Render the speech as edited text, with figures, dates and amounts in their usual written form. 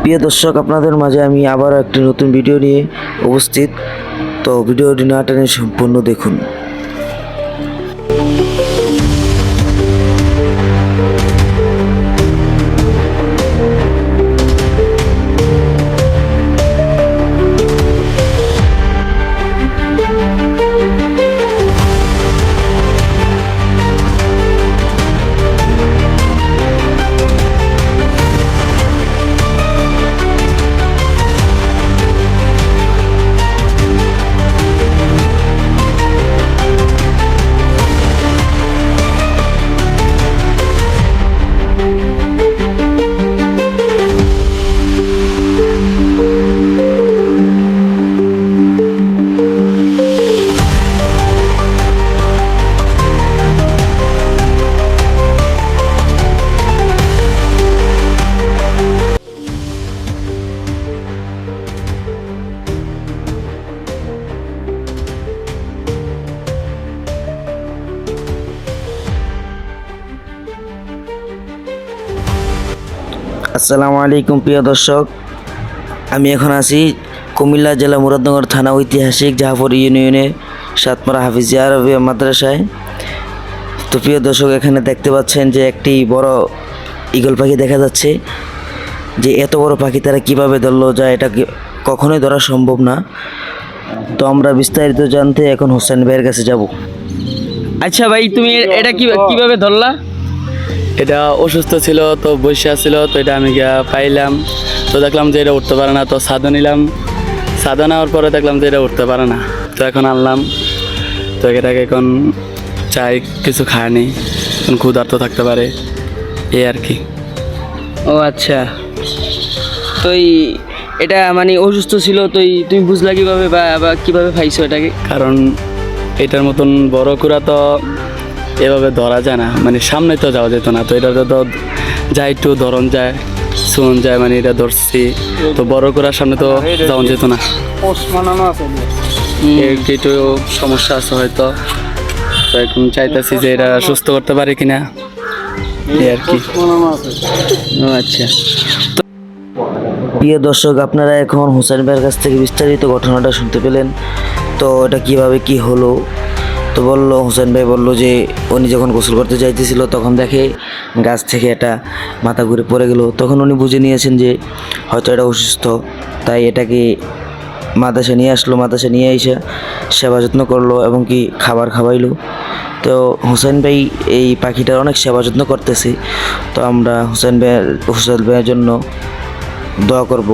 প্রিয় দর্শক, আপনাদের মাঝে আমি আবারও একটি নতুন ভিডিও নিয়ে উপস্থিত। তো ভিডিওটি না টেনে সম্পূর্ণ দেখুন। আসসালামু আলাইকুম প্রিয় দর্শক, আমি এখন আছি কুমিল্লা জেলা মুরাদনগর থানা ঐতিহাসিক জাহাপুর ইউনিয়নের সাতমারা হাফিজিয়া আরবিয়া মাদ্রাসায়। তো প্রিয় দর্শক, এখানে দেখতে পাচ্ছেন যে একটি বড় ঈগল পাখি দেখা যাচ্ছে। যে এত বড় পাখি তারা কিভাবে ধরলো, যা এটা কখনোই ধরা সম্ভব না। তো আমরা বিস্তারিত জানতে এখন হোসেন ভাইয়ের কাছে যাব। আচ্ছা ভাই, তুমি এটা কিভাবে ধরলা? এটা অসুস্থ ছিল, তো বসে ছিল, তো এটা আমি গিয়া পাইলাম, তো দেখলাম যে এটা উঠতে পারে না, তো সাদা নিলাম। সাদা নেওয়ার পরে দেখলাম যে এটা উঠতে পারে না, তো এখন আনলাম। তো এটাকে এখন চাই কিছু খায়নি, এখন ক্ষুধার্ত থাকতে পারে, এই আর কি। ও আচ্ছা, তো এটা মানে অসুস্থ ছিল, তো তুমি বুঝলা কিভাবে বা কিভাবে পাইছো এটাকে? কারণ এটার মতন বড় কুড়া তো এভাবে ধরা যায় না, মানে সামনে তো যাওয়া যেত না, তো এটা তো যা একটু ধরন যায়, শুন যায়, মানে এটা ধরছি, তো বড় করার সামনে তো যাওয়া যেত না। একটু সমস্যা আছে হয়তো, তো এখন চাইতেছি যে এটা সুস্থ করতে পারে কিনা, এই আর কি। ও আচ্ছা, প্রিয় দর্শক, আপনারা এখন হোসেন ভাইয়ের কাছ থেকে বিস্তারিত ঘটনাটা শুনতে পেলেন। তো এটা কিভাবে কি হলো, তো বললো, হোসেন ভাই বললো যে উনি যখন গোসল করতে যাইতেছিল তখন দেখে গাছ থেকে এটা মাথা ঘুরে পড়ে গেল। তখন উনি বুঝে নিয়েছেন যে হয়তো এটা অসুস্থ, তাই এটাকে মাদ্রাসা নিয়ে আসলো। মাদ্রাসা নিয়ে এসে সেবা যত্ন করলো এবং কি খাবার খাওয়াইলো। তো হোসেন ভাই এই পাখিটার অনেক সেবা যত্ন করতেছে। তো আমরা হোসেন ভাইয়ের জন্য দোয়া করব।